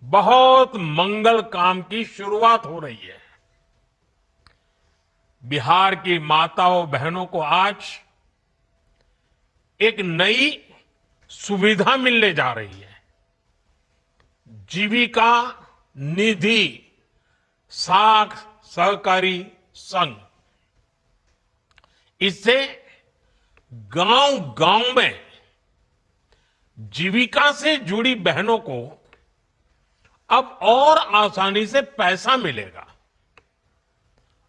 बहुत मंगल काम की शुरुआत हो रही है। बिहार की माताओं बहनों को आज एक नई सुविधा मिलने जा रही है। जीविका निधि साख सहकारी संघ। इससे गांव गांव में जीविका से जुड़ी बहनों को अब और आसानी से पैसा मिलेगा,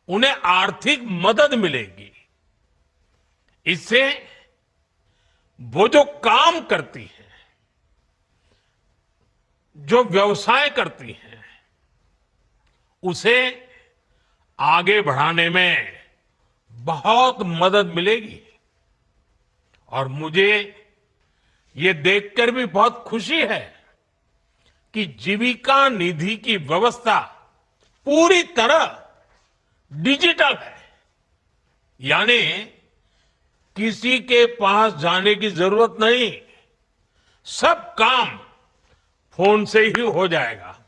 उन्हें आर्थिक मदद मिलेगी। इससे वो जो काम करती हैं, जो व्यवसाय करती हैं, उसे आगे बढ़ाने में बहुत मदद मिलेगी। और मुझे ये देखकर भी बहुत खुशी है कि जीविका निधि की व्यवस्था पूरी तरह डिजिटल है। यानी किसी के पास जाने की जरूरत नहीं, सब काम फोन से ही हो जाएगा।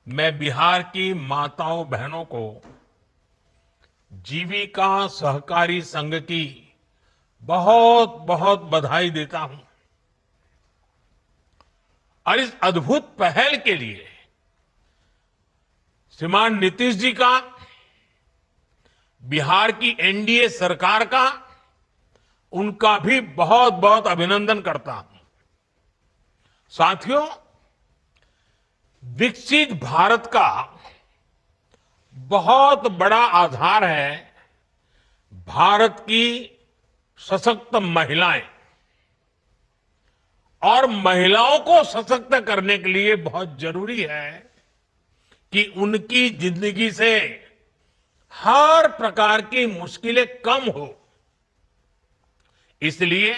मैं बिहार की माताओं बहनों को जीविका सहकारी संघ की बहुत बहुत बधाई देता हूं और इस अद्भुत पहल के लिए श्रीमान नीतीश जी का, बिहार की एनडीए सरकार का, उनका भी बहुत बहुत अभिनंदन करता हूं। साथियों, विकसित भारत का बहुत बड़ा आधार है भारत की सशक्त महिलाएं। और महिलाओं को सशक्त करने के लिए बहुत जरूरी है कि उनकी जिंदगी से हर प्रकार की मुश्किलें कम हो। इसलिए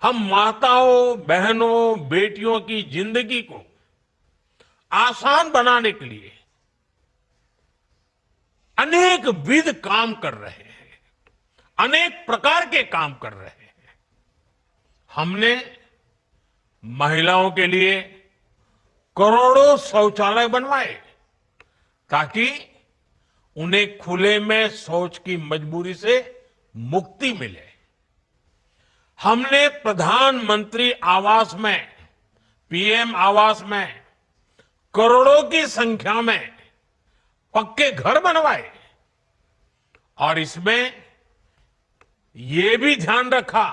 हम माताओं बहनों बेटियों की जिंदगी को आसान बनाने के लिए अनेक विध काम कर रहे हैं, अनेक प्रकार के काम कर रहे हैं। हमने महिलाओं के लिए करोड़ों शौचालय बनवाए ताकि उन्हें खुले में शौच की मजबूरी से मुक्ति मिले। हमने प्रधानमंत्री आवास में, पीएम आवास में करोड़ों की संख्या में पक्के घर बनवाए और इसमें ये भी ध्यान रखा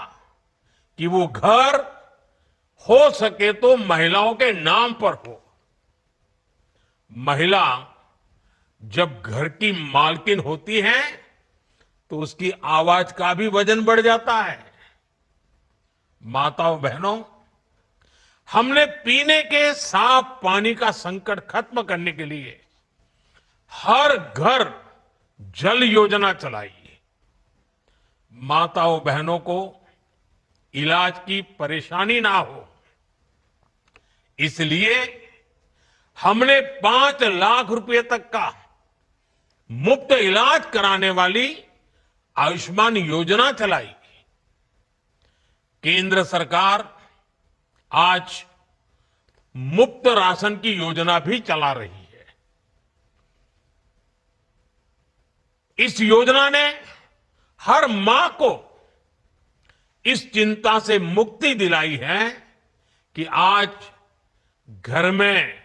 कि वो घर हो सके तो महिलाओं के नाम पर हो। महिला जब घर की मालकिन होती है तो उसकी आवाज का भी वजन बढ़ जाता है। माताओं बहनों, हमने पीने के साफ पानी का संकट खत्म करने के लिए हर घर जल योजना चलाई। माताओं बहनों को इलाज की परेशानी ना हो, इसलिए हमने 5 लाख रुपए तक का मुफ्त इलाज कराने वाली आयुष्मान योजना चलाई। केंद्र सरकार आज मुफ्त राशन की योजना भी चला रही है। इस योजना ने हर मां को इस चिंता से मुक्ति दिलाई है कि आज घर में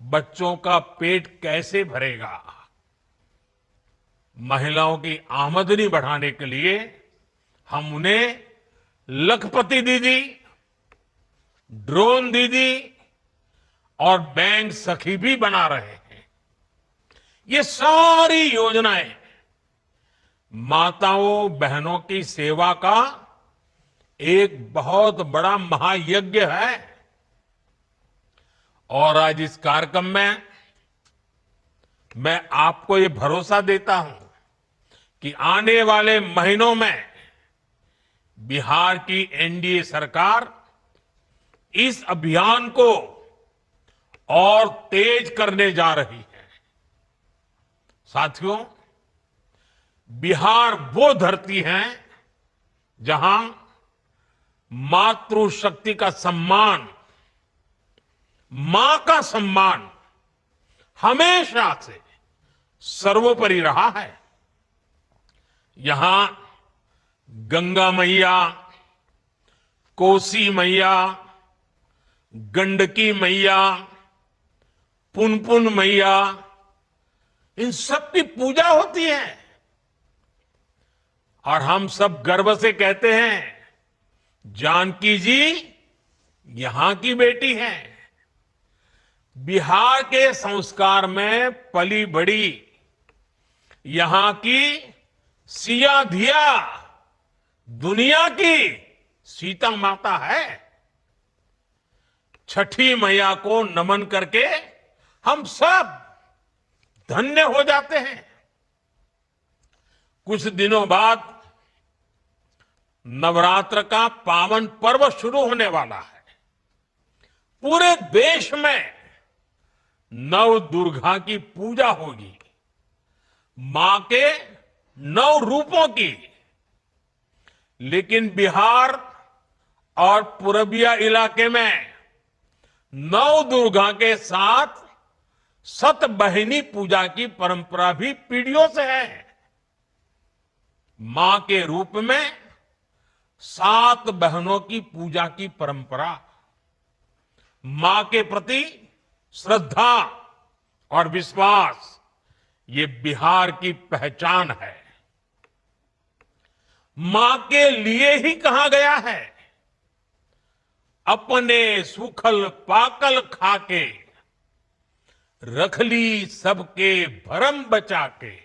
बच्चों का पेट कैसे भरेगा। महिलाओं की आमदनी बढ़ाने के लिए हम उन्हें लखपति दीदी, ड्रोन दीदी और बैंक सखी भी बना रहे हैं। ये सारी योजनाएं माताओं बहनों की सेवा का एक बहुत बड़ा महायज्ञ है। और आज इस कार्यक्रम में मैं आपको ये भरोसा देता हूं कि आने वाले महीनों में बिहार की एनडीए सरकार इस अभियान को और तेज करने जा रही है। साथियों, बिहार वो धरती है जहां मातृशक्ति का सम्मान मां का सम्मान हमेशा से सर्वोपरि रहा है। यहां गंगा मैया, कोसी मैया, गंडकी मैया, पुनपुन मैया, इन सब की पूजा होती है और हम सब गर्व से कहते हैं जानकी जी यहां की बेटी हैं। बिहार के संस्कार में पली बड़ी यहां की सिया धिया दुनिया की सीता माता है। छठी मैया को नमन करके हम सब धन्य हो जाते हैं। कुछ दिनों बाद नवरात्र का पावन पर्व शुरू होने वाला है। पूरे देश में नव दुर्गा की पूजा होगी, मां के 9 रूपों की। लेकिन बिहार और पूर्विया इलाके में नव दुर्गा के साथ सतबहिनी पूजा की परंपरा भी पीढ़ियों से है। मां के रूप में 7 बहनों की पूजा की परंपरा, मां के प्रति श्रद्धा और विश्वास, ये बिहार की पहचान है। मां के लिए ही कहा गया है, अपने सुखल पाकल खाके रख ली सबके भरम बचा के।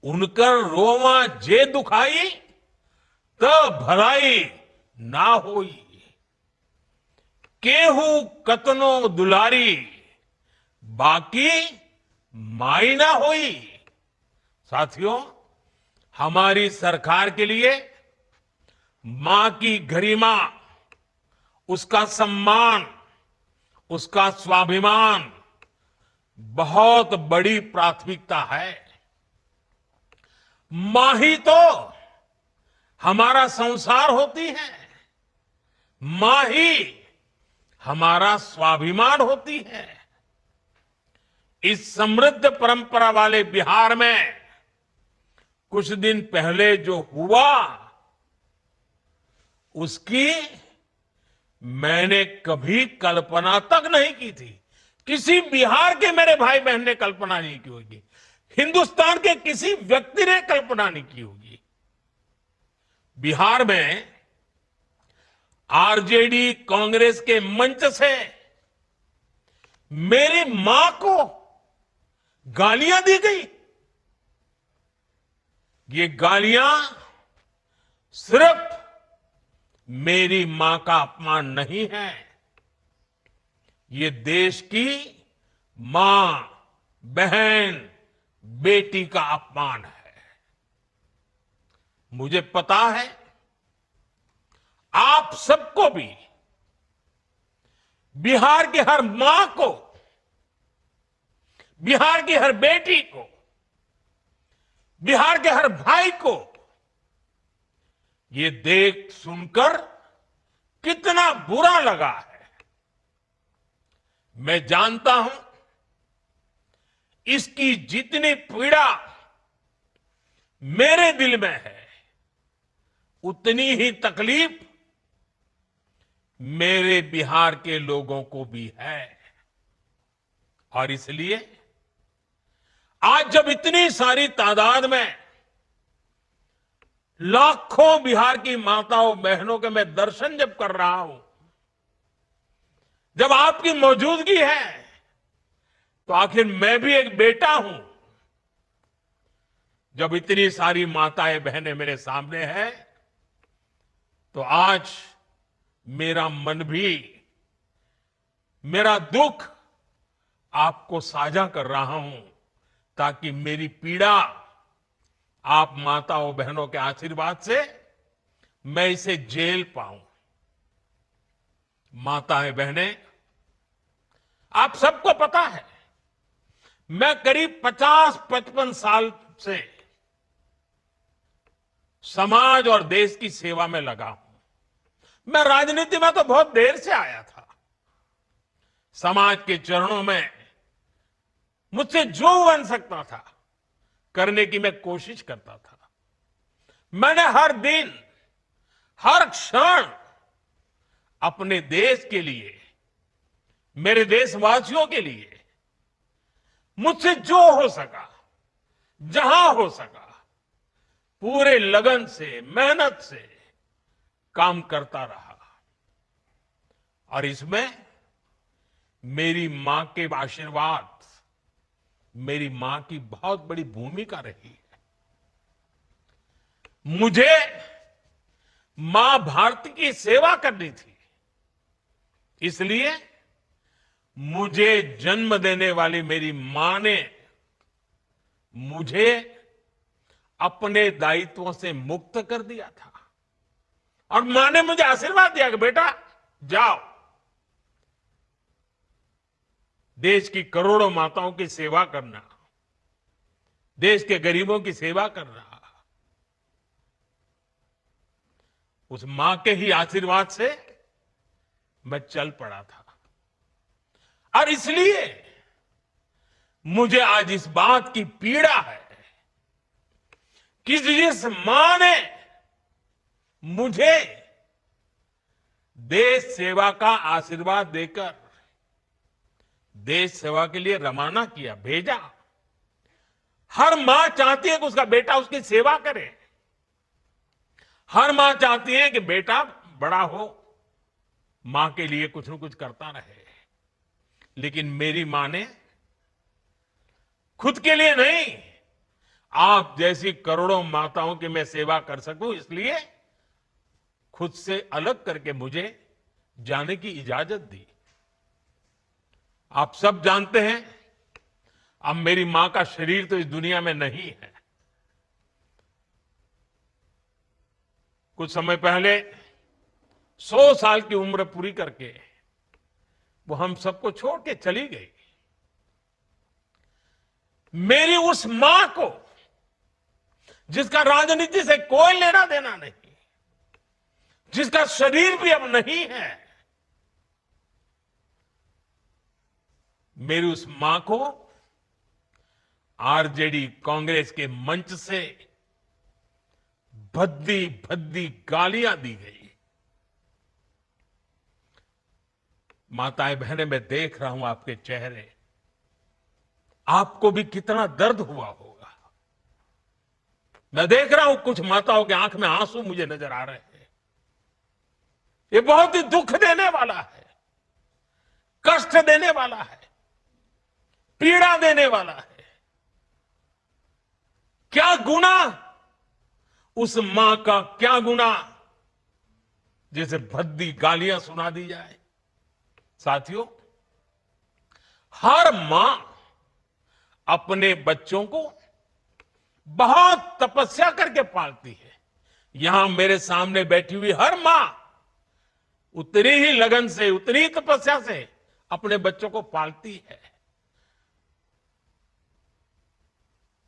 उनकर रोवा जे दुखाई तो भलाई ना होई। केहू कतनो दुलारी बाकी माई ना होई। साथियों, हमारी सरकार के लिए मां की गरिमा, उसका सम्मान, उसका स्वाभिमान बहुत बड़ी प्राथमिकता है। मां ही तो हमारा संसार होती है, मां ही हमारा स्वाभिमान होती है। इस समृद्ध परंपरा वाले बिहार में कुछ दिन पहले जो हुआ, उसकी मैंने कभी कल्पना तक नहीं की थी। किसी बिहार के मेरे भाई बहन ने कल्पना नहीं की होगी, हिंदुस्तान के किसी व्यक्ति ने कल्पना नहीं की होगी। बिहार में आरजेडी कांग्रेस के मंच से मेरी मां को गालियां दी गई। ये गालियां सिर्फ मेरी मां का अपमान नहीं है, ये देश की मां, बहन, बेटी का अपमान है। मुझे पता है आप सबको भी, बिहार की हर मां को, बिहार की हर बेटी को, बिहार के हर भाई को ये देख सुनकर कितना बुरा लगा है। मैं जानता हूं इसकी जितनी पीड़ा मेरे दिल में है, उतनी ही तकलीफ मेरे बिहार के लोगों को भी है। और इसलिए आज जब इतनी सारी तादाद में लाखों बिहार की माताओं बहनों के मैं दर्शन जब कर रहा हूं, जब आपकी मौजूदगी है, तो आखिर मैं भी एक बेटा हूं। जब इतनी सारी माताएं बहनें मेरे सामने हैं, तो आज मेरा मन भी, मेरा दुख आपको साझा कर रहा हूं, ताकि मेरी पीड़ा आप माताओं बहनों के आशीर्वाद से मैं इसे झेल पाऊं। माताएं बहनें, आप सबको पता है मैं करीब 50-55 साल से समाज और देश की सेवा में लगा हूं। मैं राजनीति में तो बहुत देर से आया था, समाज के चरणों में मुझसे जो बन सकता था करने की मैं कोशिश करता था। मैंने हर दिन, हर क्षण अपने देश के लिए, मेरे देशवासियों के लिए मुझसे जो हो सका, जहां हो सका, पूरे लगन से, मेहनत से काम करता रहा। और इसमें मेरी मां के आशीर्वाद, मेरी मां की बहुत बड़ी भूमिका रही है। मुझे मां भारती की सेवा करनी थी, इसलिए मुझे जन्म देने वाली मेरी मां ने मुझे अपने दायित्वों से मुक्त कर दिया था। और मां ने मुझे आशीर्वाद दिया कि बेटा जाओ, देश की करोड़ों माताओं की सेवा करना, देश के गरीबों की सेवा करना। उस मां के ही आशीर्वाद से मैं चल पड़ा था। और इसलिए मुझे आज इस बात की पीड़ा है कि जिस मां ने मुझे देश सेवा का आशीर्वाद देकर देश सेवा के लिए रवाना किया, भेजा, हर मां चाहती है कि उसका बेटा उसकी सेवा करे। हर मां चाहती है कि बेटा बड़ा हो, मां के लिए कुछ न कुछ करता रहे। लेकिन मेरी मां ने खुद के लिए नहीं, आप जैसी करोड़ों माताओं की मैं सेवा कर सकूं, इसलिए खुद से अलग करके मुझे जाने की इजाजत दी। आप सब जानते हैं, अब मेरी मां का शरीर तो इस दुनिया में नहीं है। कुछ समय पहले 100 साल की उम्र पूरी करके वो हम सबको छोड़ के चली गई। मेरी उस मां को, जिसका राजनीति से कोई लेना देना नहीं, जिसका शरीर भी अब नहीं है, मेरी उस मां को आरजेडी कांग्रेस के मंच से भद्दी भद्दी गालियां दी गई। माताएं बहनें, मैं देख रहा हूं आपके चेहरे, आपको भी कितना दर्द हुआ होगा। मैं देख रहा हूं कुछ माताओं के आंख में आंसू मुझे नजर आ रहे हैं। ये बहुत ही दुख देने वाला है, कष्ट देने वाला है, पीड़ा देने वाला है। क्या गुना, उस मां का क्या गुना जैसे भद्दी गालियां सुना दी जाए। साथियों, हर मां अपने बच्चों को बहुत तपस्या करके पालती है। यहां मेरे सामने बैठी हुई हर मां उतनी ही लगन से, उतनी ही तपस्या से अपने बच्चों को पालती है।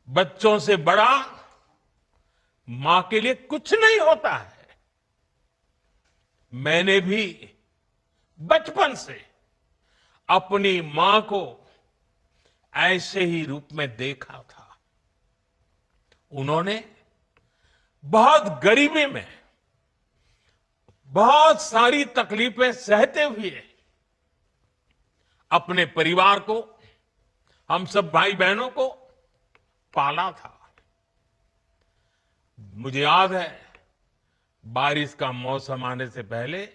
बच्चों से बड़ा मां के लिए कुछ नहीं होता है। मैंने भी बचपन से अपनी मां को ऐसे ही रूप में देखा था। उन्होंने बहुत गरीबी में, बहुत सारी तकलीफें सहते हुए अपने परिवार को, हम सब भाई बहनों को पाला था। मुझे याद है, बारिश का मौसम आने से पहले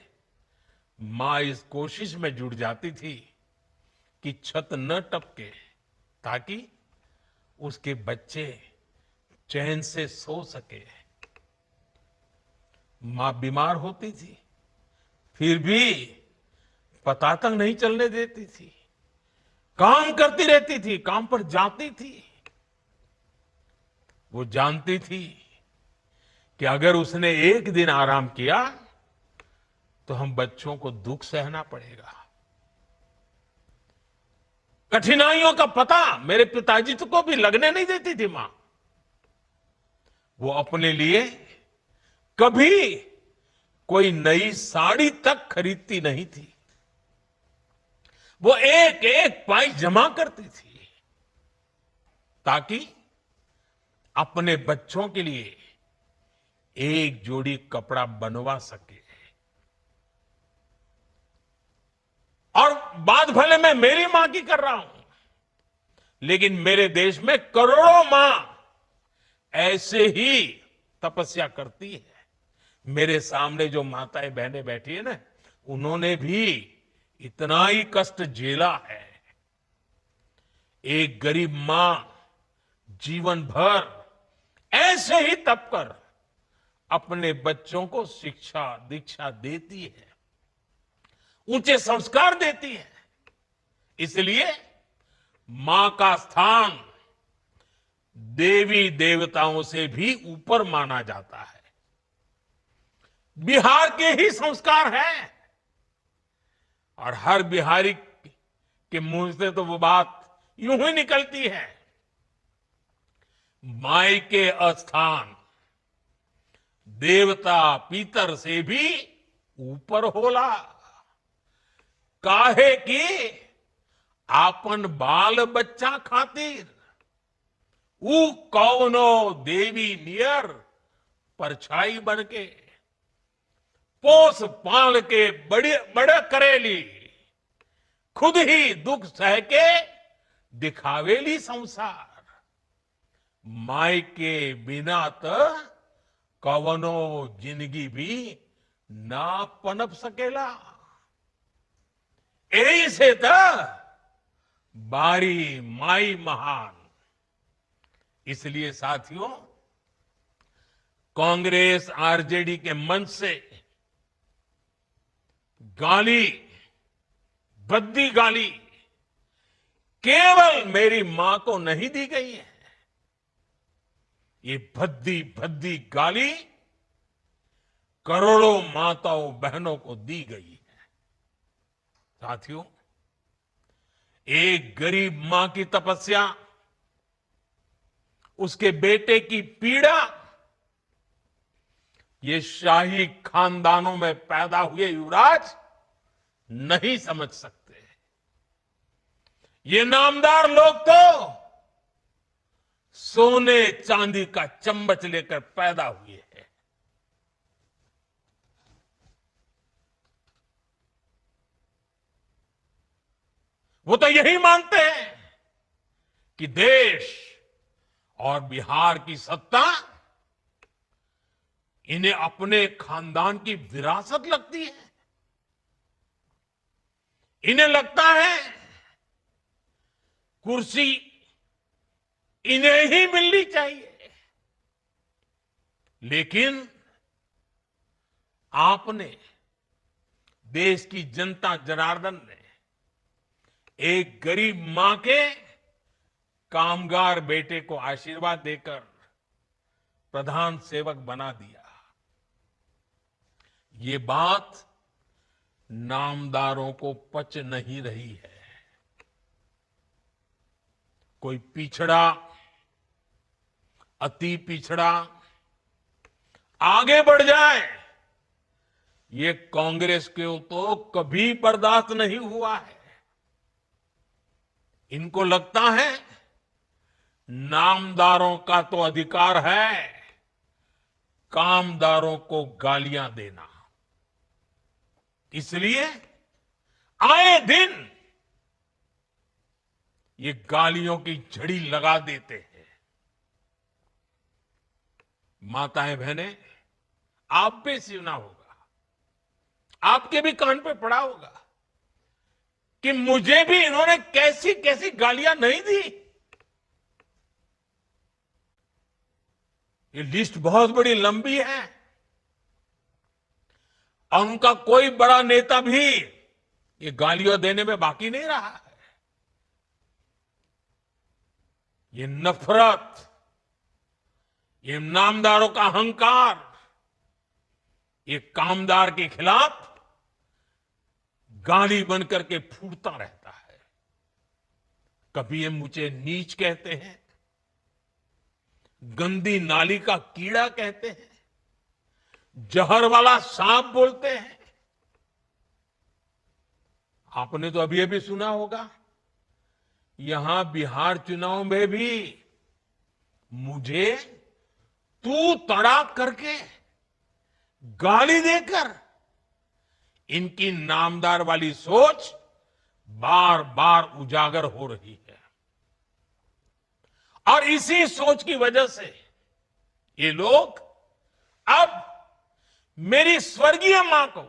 मां इस कोशिश में जुट जाती थी कि छत न टपके, ताकि उसके बच्चे चैन से सो सके। मां बीमार होती थी, फिर भी पता तक नहीं चलने देती थी, काम करती रहती थी, काम पर जाती थी। वो जानती थी कि अगर उसने एक दिन आराम किया तो हम बच्चों को दुख सहना पड़ेगा। कठिनाइयों का पता मेरे पिताजी को भी लगने नहीं देती थी मां। वो अपने लिए कभी कोई नई साड़ी तक खरीदती नहीं थी। वो एक एक पाई जमा करती थी ताकि अपने बच्चों के लिए एक जोड़ी कपड़ा बनवा सके। और बात भले मैं मेरी मां की कर रहा हूं, लेकिन मेरे देश में करोड़ों मां ऐसे ही तपस्या करती है। मेरे सामने जो माताएं बहनें बैठी है ना, उन्होंने भी इतना ही कष्ट झेला है। एक गरीब मां जीवन भर ऐसे ही तप कर अपने बच्चों को शिक्षा दीक्षा देती है, ऊंचे संस्कार देती है। इसलिए मां का स्थान देवी देवताओं से भी ऊपर माना जाता है। बिहार के ही संस्कार हैं और हर बिहारी के मुंह से तो वो बात यूं ही निकलती है, माई के अस्थान देवता पितर से भी ऊपर होला। काहे की आपन बाल बच्चा खातिर ऊ कौनो देवी नियर परछाई बनके पोस पाल के बड़े करेली, खुद ही दुख सह के दिखावेली संसार। माई के बिना त कवनो जिंदगी भी ना पनप सकेला। यही से त बारी माई महान। इसलिए साथियों, कांग्रेस आरजेडी के मंच से गाली, भद्दी गाली केवल मेरी मां को नहीं दी गई है, ये भद्दी भद्दी गाली करोड़ों माताओं बहनों को दी गई है। साथियों, एक गरीब मां की तपस्या, उसके बेटे की पीड़ा, ये शाही खानदानों में पैदा हुए युवराज नहीं समझ सकते। ये नामदार लोग तो सोने चांदी का चम्मच लेकर पैदा हुए हैं। वो तो यही मानते हैं कि देश और बिहार की सत्ता इन्हें अपने खानदान की विरासत लगती है। इन्हें लगता है कुर्सी इन्हें ही मिलनी चाहिए। लेकिन आपने, देश की जनता जनार्दन ने एक गरीब मां के कामगार बेटे को आशीर्वाद देकर प्रधान सेवक बना दिया। ये बात नामदारों को पच नहीं रही है। कोई पिछड़ा, अति पिछड़ा आगे बढ़ जाए, ये कांग्रेस को तो कभी बर्दाश्त नहीं हुआ है। इनको लगता है नामदारों का तो अधिकार है कामदारों को गालियां देना। इसलिए आए दिन ये गालियों की झड़ी लगा देते हैं। माताएं बहनें, आप पे सुना होगा, आपके भी कान पे पड़ा होगा कि मुझे भी इन्होंने कैसी कैसी गालियां नहीं दी। ये लिस्ट बहुत बड़ी लंबी है और उनका कोई बड़ा नेता भी ये गालियां देने में बाकी नहीं रहा है। ये नफरत, ये नामदारों का अहंकार, ये कामदार के खिलाफ गाली बनकर के फूटता रहता है। कभी ये मुझे नीच कहते हैं, गंदी नाली का कीड़ा कहते हैं, जहर वाला सांप बोलते हैं। आपने तो अभी अभी सुना होगा, यहां बिहार चुनाव में भी मुझे तू तड़ाक करके गाली देकर इनकी नामदार वाली सोच बार बार उजागर हो रही है। और इसी सोच की वजह से ये लोग अब मेरी स्वर्गीय मां को,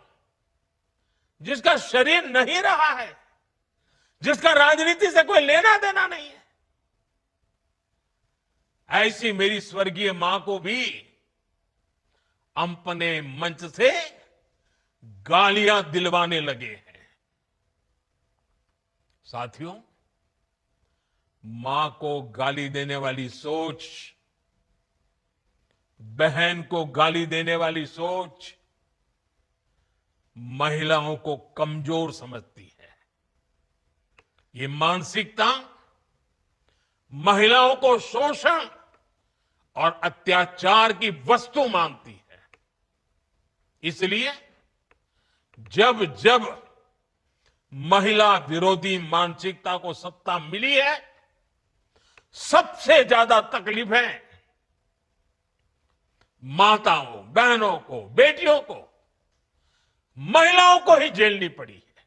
जिसका शरीर नहीं रहा है, जिसका राजनीति से कोई लेना देना नहीं है, ऐसी मेरी स्वर्गीय मां को भी अपने मंच से गालियां दिलवाने लगे हैं। साथियों, मां को गाली देने वाली सोच, बहन को गाली देने वाली सोच महिलाओं को कमजोर समझती है। ये मानसिकता महिलाओं को शोषण और अत्याचार की वस्तु मानती है। इसलिए जब जब महिला विरोधी मानसिकता को सत्ता मिली है, सबसे ज्यादा तकलीफें माताओं, बहनों को, बेटियों को, महिलाओं को ही झेलनी पड़ी है।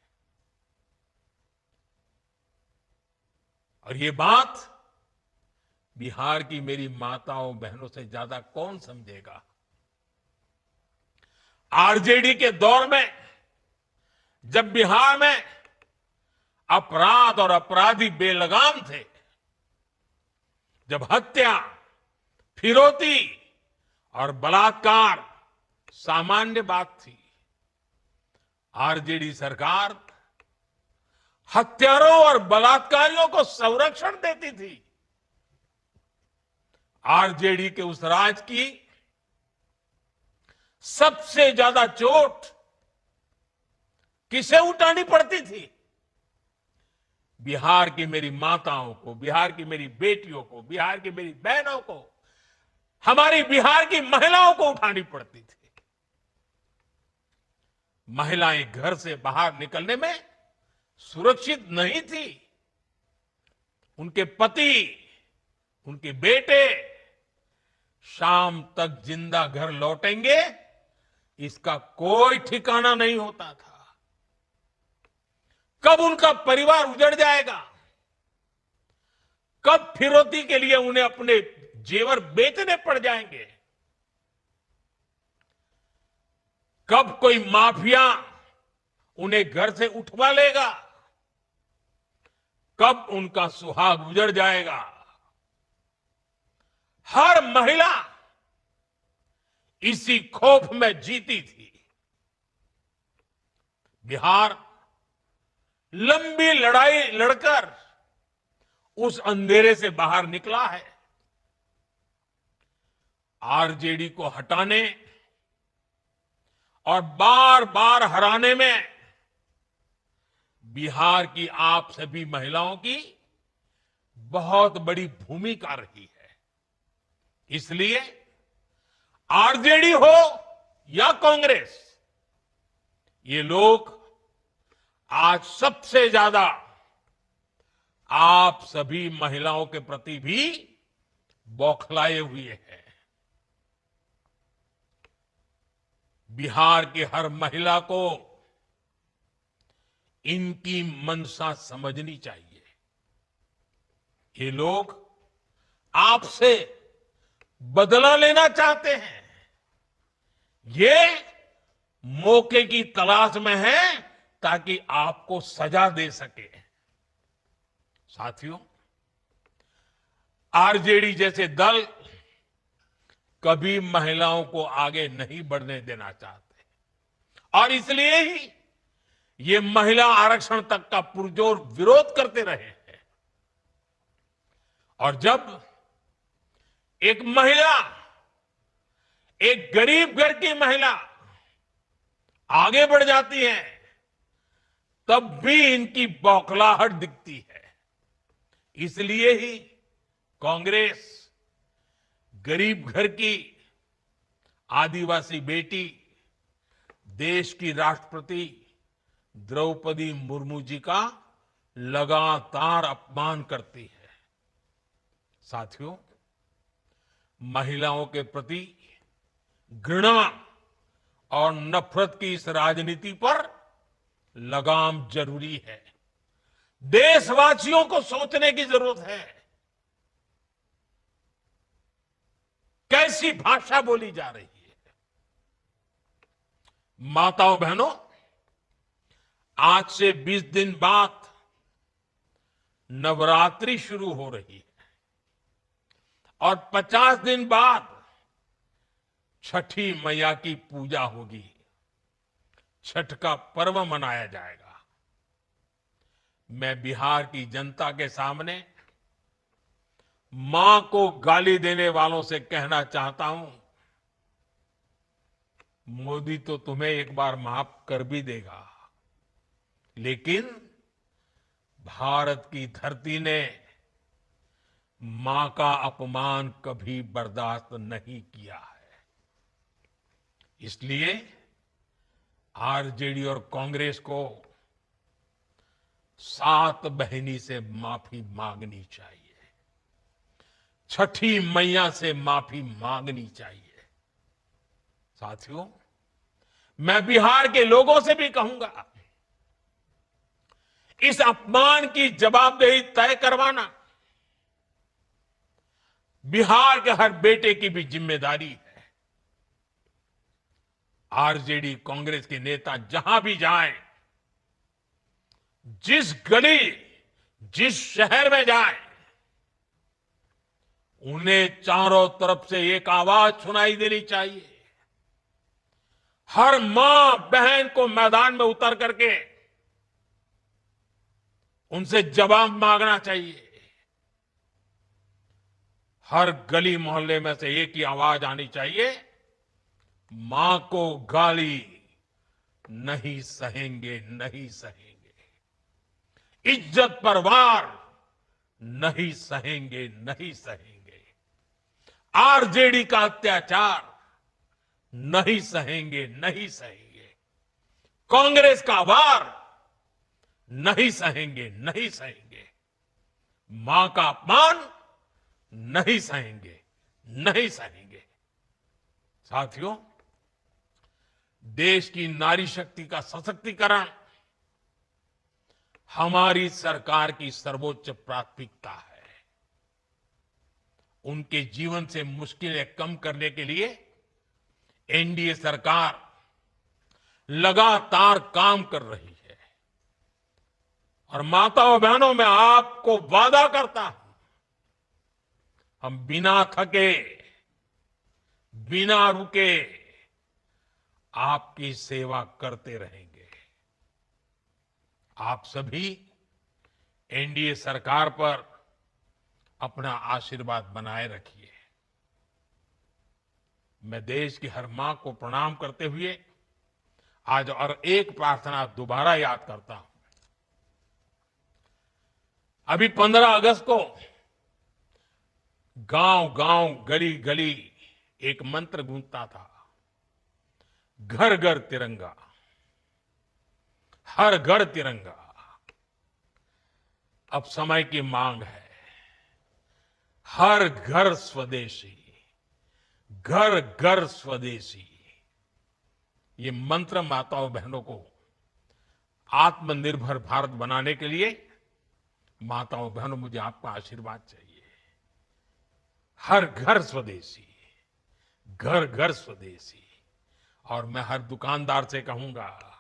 और ये बात बिहार की मेरी माताओं बहनों से ज्यादा कौन समझेगा। आरजेडी के दौर में जब बिहार में अपराध और अपराधी बेलगाम थे, जब हत्या, फिरौती और बलात्कार सामान्य बात थी, आरजेडी सरकार हत्यारों और बलात्कारियों को संरक्षण देती थी। आरजेडी के उस राज की सबसे ज्यादा चोट किसे उठानी पड़ती थी? बिहार की मेरी माताओं को, बिहार की मेरी बेटियों को, बिहार की मेरी बहनों को, हमारी बिहार की महिलाओं को उठानी पड़ती थी। महिलाएं घर से बाहर निकलने में सुरक्षित नहीं थी। उनके पति, उनके बेटे शाम तक जिंदा घर लौटेंगे, इसका कोई ठिकाना नहीं होता था। कब उनका परिवार उजड़ जाएगा, कब फिरौती के लिए उन्हें अपने जेवर बेचने पड़ जाएंगे, कब कोई माफिया उन्हें घर से उठवा लेगा, कब उनका सुहाग उजड़ जाएगा। हर महिला इसी खौफ में जीती थी। बिहार लंबी लड़ाई लड़कर उस अंधेरे से बाहर निकला है। आरजेडी को हटाने और बार बार हराने में बिहार की आप सभी महिलाओं की बहुत बड़ी भूमिका रही है। इसलिए आरजेडी हो या कांग्रेस, ये लोग आज सबसे ज्यादा आप सभी महिलाओं के प्रति भी बौखलाए हुए हैं। बिहार की हर महिला को इनकी मंशा समझनी चाहिए। ये लोग आपसे बदला लेना चाहते हैं। ये मौके की तलाश में है ताकि आपको सजा दे सके। साथियों, आरजेडी जैसे दल कभी महिलाओं को आगे नहीं बढ़ने देना चाहते और इसलिए ही ये महिला आरक्षण तक का पुरजोर विरोध करते रहे हैं। और जब एक महिला, एक गरीब घर की महिला आगे बढ़ जाती है, तब भी इनकी बौखलाहट दिखती है। इसलिए ही कांग्रेस गरीब घर की आदिवासी बेटी, देश की राष्ट्रपति, द्रौपदी मुर्मू जी का लगातार अपमान करती है। साथियों, महिलाओं के प्रति घृणा और नफरत की इस राजनीति पर लगाम जरूरी है। देशवासियों को सोचने की जरूरत है। कैसी भाषा बोली जा रही है। माताओं बहनों, आज से 20 दिन बाद नवरात्रि शुरू हो रही है और 50 दिन बाद छठी मैया की पूजा होगी। छठ का पर्व मनाया जाएगा। मैं बिहार की जनता के सामने मां को गाली देने वालों से कहना चाहता हूं, मोदी तो तुम्हें एक बार माफ कर भी देगा, लेकिन भारत की धरती ने मां का अपमान कभी बर्दाश्त नहीं किया है। इसलिए आरजेडी और कांग्रेस को सात बहिनी से माफी मांगनी चाहिए। छठी मैया से माफी मांगनी चाहिए। साथियों, मैं बिहार के लोगों से भी कहूंगा, इस अपमान की जवाबदेही तय करवाना बिहार के हर बेटे की भी जिम्मेदारी है। आरजेडी कांग्रेस के नेता जहां भी जाएं, जिस गली, जिस शहर में जाएं, उन्हें चारों तरफ से एक आवाज सुनाई देनी चाहिए। हर मां बहन को मैदान में उतर करके उनसे जवाब मांगना चाहिए। हर गली मोहल्ले में से एक ही आवाज आनी चाहिए, मां को गाली नहीं सहेंगे, नहीं सहेंगे। इज्जत पर वार नहीं सहेंगे, नहीं सहेंगे। आरजेडी का अत्याचार नहीं सहेंगे, नहीं सहेंगे। कांग्रेस का वार नहीं सहेंगे, नहीं सहेंगे। मां का अपमान नहीं सहेंगे, नहीं सहेंगे। साथियों, देश की नारी शक्ति का सशक्तिकरण हमारी सरकार की सर्वोच्च प्राथमिकता है। उनके जीवन से मुश्किलें कम करने के लिए एनडीए सरकार लगातार काम कर रही है। और माताओं बहनों, मैं आपको वादा करता हूं, हम बिना थके, बिना रुके आपकी सेवा करते रहेंगे। आप सभी एनडीए सरकार पर अपना आशीर्वाद बनाए रखिए। मैं देश की हर मां को प्रणाम करते हुए आज और एक प्रार्थना दोबारा याद करता हूं। अभी 15 अगस्त को गांव-गांव, गली-गली एक मंत्र गूंजता था, घर घर तिरंगा, हर घर तिरंगा। अब समय की मांग है, हर घर स्वदेशी, घर घर स्वदेशी। ये मंत्र माताओं बहनों को आत्मनिर्भर भारत बनाने के लिए, माताओं बहनों, मुझे आपका आशीर्वाद चाहिए। हर घर स्वदेशी, घर घर स्वदेशी। और मैं हर दुकानदार से कहूंगा,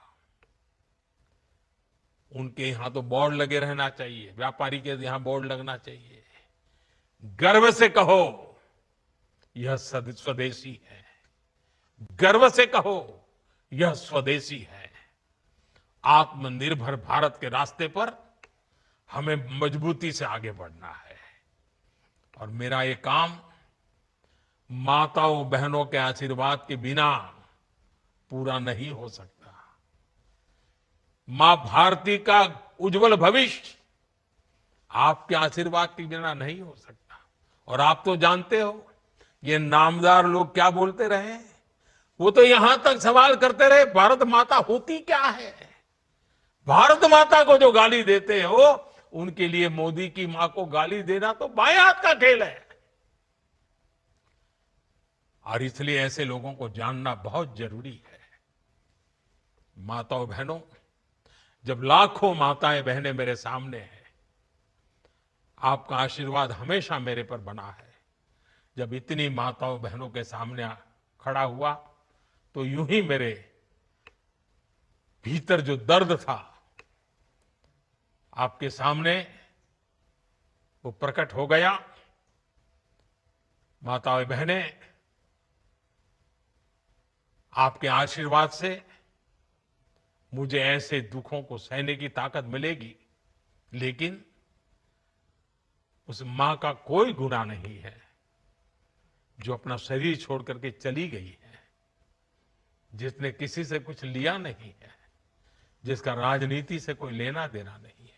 उनके यहां तो बोर्ड लगे रहना चाहिए, व्यापारी के यहां बोर्ड लगना चाहिए। गर्व से कहो, यह स्वदेशी है। गर्व से कहो, यह स्वदेशी है। आत्मनिर्भर भारत के रास्ते पर हमें मजबूती से आगे बढ़ना है। और मेरा ये काम माताओं बहनों के आशीर्वाद के बिना पूरा नहीं हो सकता। मां भारती का उज्जवल भविष्य आपके आशीर्वाद के बिना नहीं हो सकता। और आप तो जानते हो, ये नामदार लोग क्या बोलते रहे, वो तो यहां तक सवाल करते रहे, भारत माता होती क्या है। भारत माता को जो गाली देते हो, उनके लिए मोदी की मां को गाली देना तो बाएं हाथ का खेल है। और इसलिए ऐसे लोगों को जानना बहुत जरूरी है। माताओं बहनों, जब लाखों माताएं बहनें मेरे सामने हैं, आपका आशीर्वाद हमेशा मेरे पर बना है। जब इतनी माताओं बहनों के सामने खड़ा हुआ तो यूं ही मेरे भीतर जो दर्द था आपके सामने वो प्रकट हो गया। माताएं बहनें, आपके आशीर्वाद से मुझे ऐसे दुखों को सहने की ताकत मिलेगी, लेकिन उस मां का कोई गुनाह नहीं है जो अपना शरीर छोड़ करके चली गई है, जिसने किसी से कुछ लिया नहीं है, जिसका राजनीति से कोई लेना देना नहीं है।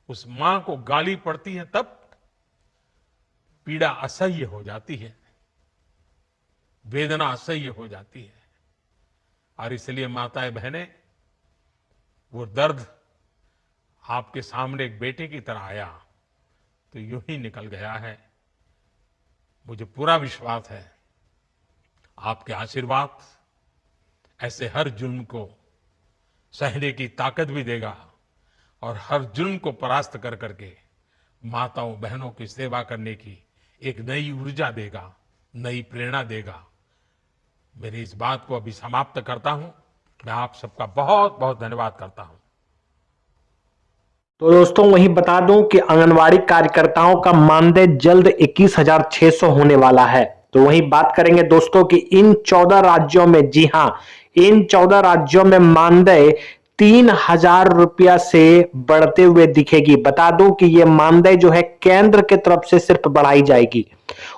उस मां को गाली पड़ती है तब पीड़ा असह्य हो जाती है, वेदना असह्य हो जाती है। और इसलिए माताएं बहनें, वो दर्द आपके सामने एक बेटे की तरह आया तो यूं ही निकल गया है। मुझे पूरा विश्वास है आपके आशीर्वाद ऐसे हर जुल्म को सहने की ताकत भी देगा और हर जुल्म को परास्त कर करके माताओं बहनों की सेवा करने की एक नई ऊर्जा देगा, नई प्रेरणा देगा। मेरी इस बात को अभी समाप्त करता हूं। मैं आप सबका बहुत बहुत धन्यवाद करता हूं। तो दोस्तों वहीं बता दूं कि आंगनवाड़ी कार्यकर्ताओं का मानदेय जल्द 21,600 होने वाला है। तो वहीं बात करेंगे दोस्तों कि इन 14 राज्यों में, जी हां, इन 14 राज्यों में मानदेय 3,000 रुपया से बढ़ते हुए दिखेगी। बता दूं कि यह मानदेय जो है केंद्र की तरफ से सिर्फ बढ़ाई जाएगी।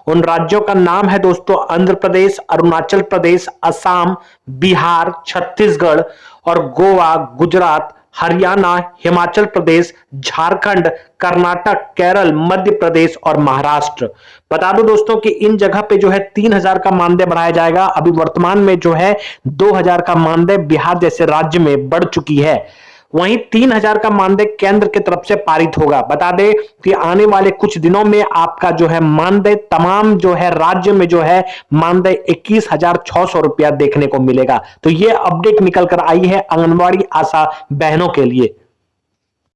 उन राज्यों का नाम है दोस्तों आंध्र प्रदेश, अरुणाचल प्रदेश, असम, बिहार, छत्तीसगढ़ और गोवा, गुजरात, हरियाणा, हिमाचल प्रदेश, झारखंड, कर्नाटक, केरल, मध्य प्रदेश और महाराष्ट्र। बता दो दोस्तों कि इन जगह पे जो है 3,000 का मानदेय बढ़ाया जाएगा। अभी वर्तमान में जो है 2,000 का मानदेय बिहार जैसे राज्य में बढ़ चुकी है। वहीं 3,000 का मानदेय केंद्र की तरफ से पारित होगा। बता दें कि आने वाले कुछ दिनों में आपका जो है मानदेय तमाम जो है राज्य में जो है मानदेय 21,600 रुपया देखने को मिलेगा। तो यह अपडेट निकल कर आई है आंगनवाड़ी आशा बहनों के लिए।